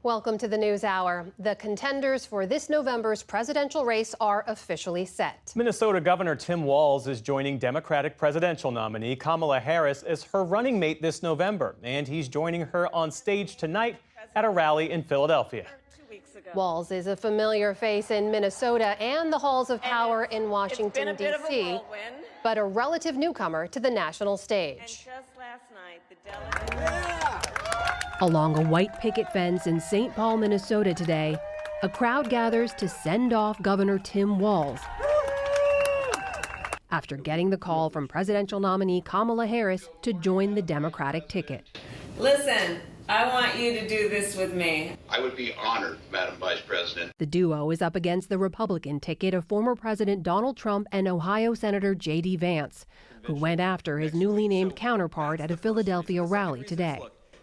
Welcome to the News Hour. The contenders for this November's presidential race are officially set. Minnesota Governor Tim Walz is joining Democratic presidential nominee Kamala Harris as her running mate this November, and he's joining her on stage tonight at a rally in Philadelphia. Walz is a familiar face in Minnesota and the halls of power in Washington, D.C., but a relative newcomer to the national stage. And just last night, the delegates... Along a white picket fence in St. Paul, Minnesota today, a crowd gathers to send off Governor Tim Walz after getting the call from presidential nominee Kamala Harris to join the Democratic ticket. Listen, I want you to do this with me. I would be honored, Madam Vice President. The duo is up against the Republican ticket of former President Donald Trump and Ohio Senator J.D. Vance, who went after his newly named counterpart at a Philadelphia rally today.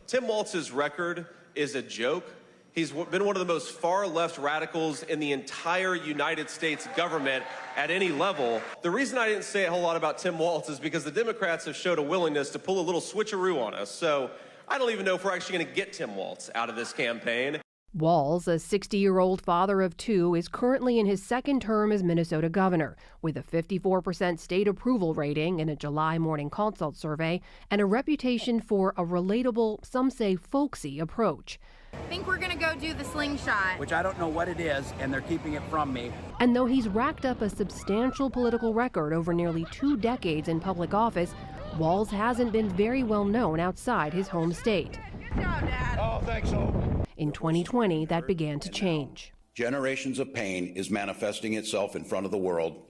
Tim Walz's record is a joke. He's been one of the most far-left radicals in the entire United States government at any level. The reason I didn't say a whole lot about Tim Walz is because the Democrats have showed a willingness to pull a little switcheroo on us. So I don't even know if we're actually going to get Tim Walz out of this campaign. Walz, a 60-year-old father of two, is currently in his second term as Minnesota governor, with a 54% state approval rating in a July Morning Consult survey and a reputation for a relatable, some say folksy, approach. I think we're going to go do the slingshot, which I don't know what it is, and they're keeping it from me. And though he's racked up a substantial political record over nearly 2 decades in public office, Walz hasn't been very well known outside his home state. Good job, Dad. Oh, thanks, so. In 2020, that began to change. Generations of pain is manifesting itself in front of the world,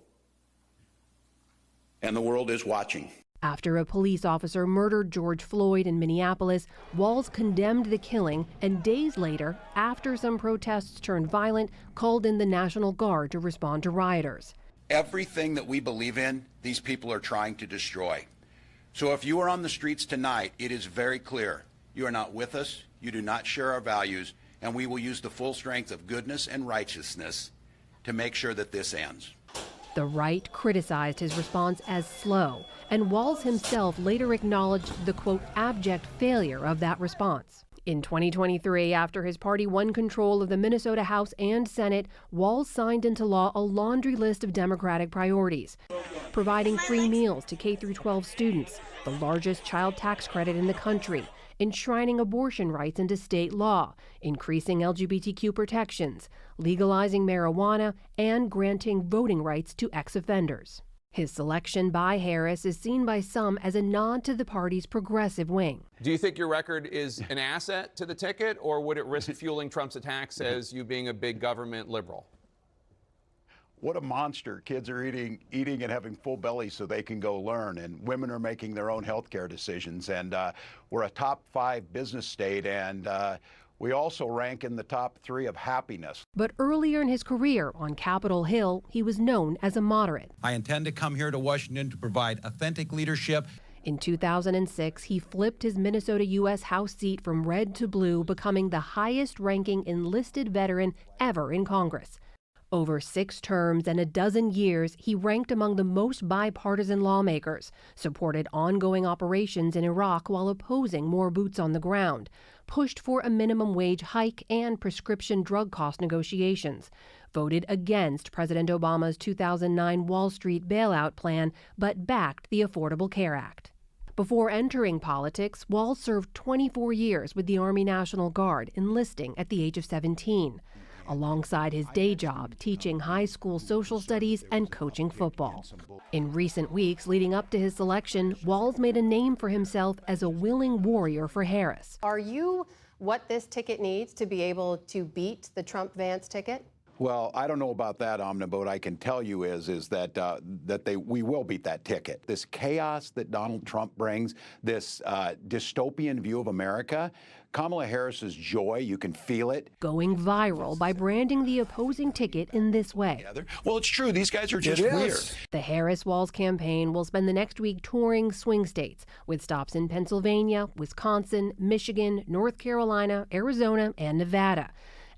and the world is watching. After a police officer murdered George Floyd in Minneapolis, Walz condemned the killing and days later, after some protests turned violent, called in the National Guard to respond to rioters. Everything that we believe in, these people are trying to destroy. So if you are on the streets tonight, it is very clear. You are not with us, you do not share our values, and we will use the full strength of goodness and righteousness to make sure that this ends. The right criticized his response as slow, and Walz himself later acknowledged the, quote, abject failure of that response. In 2023, after his party won control of the Minnesota House and Senate, Walz signed into law a laundry list of Democratic priorities, providing free meals to K-12 students, the largest child tax credit in the country, enshrining abortion rights into state law, increasing LGBTQ protections, legalizing marijuana, and granting voting rights to ex-offenders. His selection by Harris is seen by some as a nod to the party's progressive wing. Do you think your record is an asset to the ticket, or would it risk fueling Trump's attacks as you being a big government liberal? What a monster. Kids are eating and having full bellies so they can go learn, and women are making their own health care decisions. And we're a top 5 business state, and we also rank in the top 3 of happiness. But earlier in his career on Capitol Hill, he was known as a moderate. I intend to come here to Washington to provide authentic leadership. In 2006, he flipped his Minnesota U.S. House seat from red to blue, becoming the highest-ranking enlisted veteran ever in Congress. Over 6 terms and a dozen years, he ranked among the most bipartisan lawmakers, supported ongoing operations in Iraq while opposing more boots on the ground, pushed for a minimum wage hike and prescription drug cost negotiations, voted against President Obama's 2009 Wall Street bailout plan, but backed the Affordable Care Act. Before entering politics, Walz served 24 years with the Army National Guard, enlisting at the age of 17. Alongside his day job, teaching high school social studies and coaching football. In recent weeks leading up to his selection, Walz made a name for himself as a willing warrior for Harris. Are you what this ticket needs to be able to beat the Trump-Vance ticket? Well, I don't know about that, Amna, but what I can tell you is that we will beat that ticket. This chaos that Donald Trump brings, this dystopian view of America, Kamala Harris's joy, you can feel it. Going viral by branding the opposing ticket in this way. Well, it's true. These guys are just weird. The Harris-Walz campaign will spend the next week touring swing states, with stops in Pennsylvania, Wisconsin, Michigan, North Carolina, Arizona, and Nevada,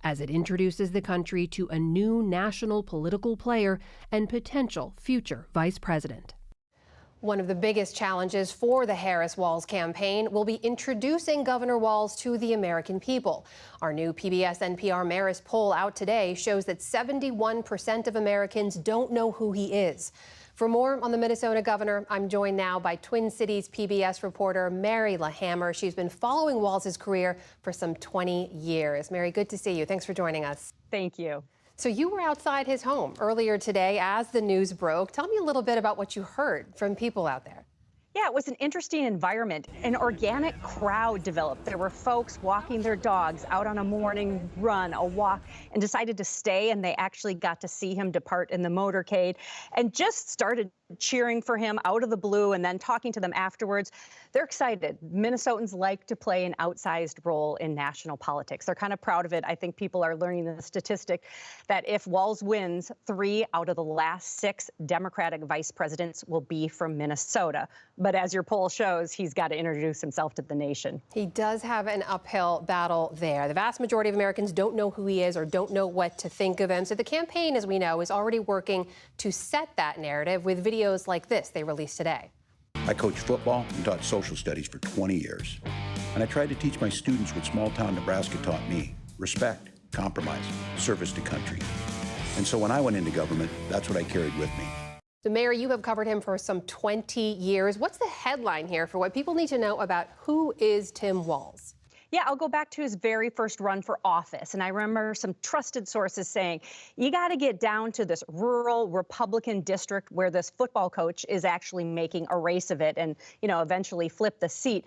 as it introduces the country to a new national political player and potential future vice president. One of the biggest challenges for the Harris-Walz campaign will be introducing Governor Walz to the American people. Our new PBS-NPR Marist poll out today shows that 71% of Americans don't know who he is. For more on the Minnesota governor, I'm joined now by Twin Cities PBS reporter Mary LaHammer. She's been following Walz's career for some 20 years. Mary, good to see you. Thanks for joining us. Thank you. So you were outside his home earlier today as the news broke. Tell me a little bit about what you heard from people out there. Yeah, it was an interesting environment. An organic crowd developed. There were folks walking their dogs out on a morning run, a walk, and decided to stay, and they actually got to see him depart in the motorcade and just started cheering for him out of the blue and then talking to them afterwards. They're excited. Minnesotans like to play an outsized role in national politics. They're kind of proud of it. I think people are learning the statistic that if Walz wins, 3 out of the last 6 Democratic vice presidents will be from Minnesota. But as your poll shows, he's got to introduce himself to the nation. He does have an uphill battle there. The vast majority of Americans don't know who he is or don't know what to think of him. So the campaign, as we know, is already working to set that narrative with videos like this they released today. I coached football and taught social studies for 20 years. And I tried to teach my students what small-town Nebraska taught me: respect, compromise, service to country. And so when I went into government, that's what I carried with me. So, Mary, you have covered him for some 20 years. What's the headline here for what people need to know about who is Tim Walz? Yeah, I'll go back to his very first run for office. And I remember some trusted sources saying, you got to get down to this rural Republican district where this football coach is actually making a race of it and, eventually flip the seat.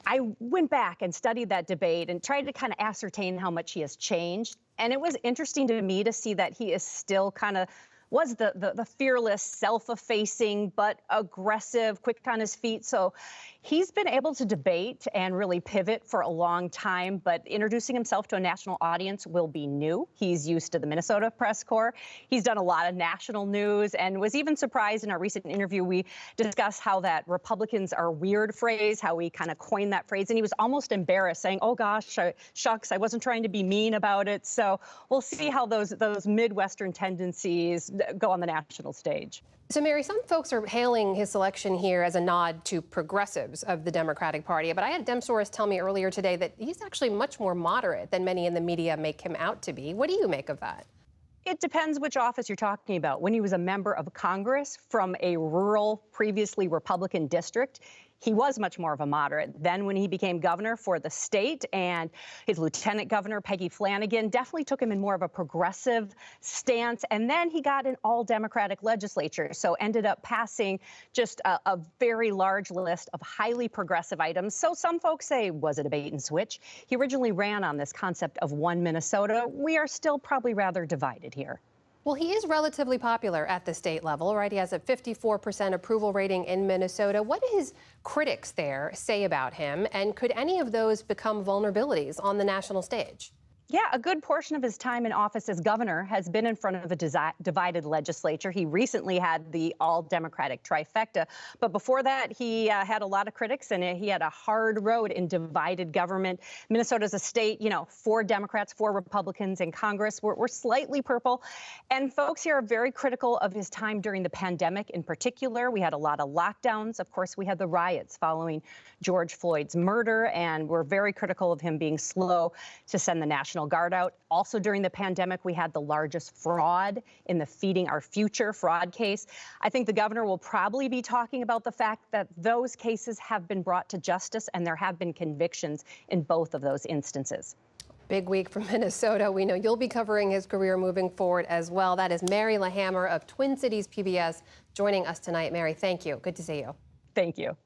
I went back and studied that debate and tried to kind of ascertain how much he has changed. And it was interesting to me to see that he is still kind of was the fearless, self-effacing, but aggressive, quick on his feet. So he's been able to debate and really pivot for a long time, but introducing himself to a national audience will be new. He's used to the Minnesota press corps. He's done a lot of national news and was even surprised in our recent interview. We discussed how that Republicans are weird phrase, how we kind of coined that phrase. And he was almost embarrassed, saying, oh, gosh, shucks, I wasn't trying to be mean about it. So we'll see how those Midwestern tendencies go on the national stage. So, Mary, some folks are hailing his selection here as a nod to progressives of the Democratic Party. But I had Dem source tell me earlier today that he's actually much more moderate than many in the media make him out to be. What do you make of that? It depends which office you're talking about. When he was a member of Congress from a rural, previously Republican district, he was much more of a moderate. Then when he became governor for the state, and his lieutenant governor, Peggy Flanagan, definitely took him in more of a progressive stance. And then he got an all-Democratic legislature, so ended up passing just a very large list of highly progressive items. So some folks say, was it a bait and switch? He originally ran on this concept of one Minnesota. We are still probably rather divided here. Well, he is relatively popular at the state level, right? He has a 54% approval rating in Minnesota. What do his critics there say about him? And could any of those become vulnerabilities on the national stage? Yeah, a good portion of his time in office as governor has been in front of a divided legislature. He recently had the all-Democratic trifecta. But before that, he had a lot of critics, and he had a hard road in divided government. Minnesota's a state, 4 Democrats, 4 Republicans in Congress. We're slightly purple. And folks here are very critical of his time during the pandemic in particular. We had a lot of lockdowns. Of course, we had the riots following George Floyd's murder, and we're very critical of him being slow to send the National Guard out. Also during the pandemic, we had the largest fraud in the Feeding Our Future fraud case. I think the governor will probably be talking about the fact that those cases have been brought to justice and there have been convictions in both of those instances. Big week for Minnesota. We know you'll be covering his career moving forward as well. That is Mary LaHammer of Twin Cities PBS joining us tonight. Mary, thank you. Good to see you. Thank you.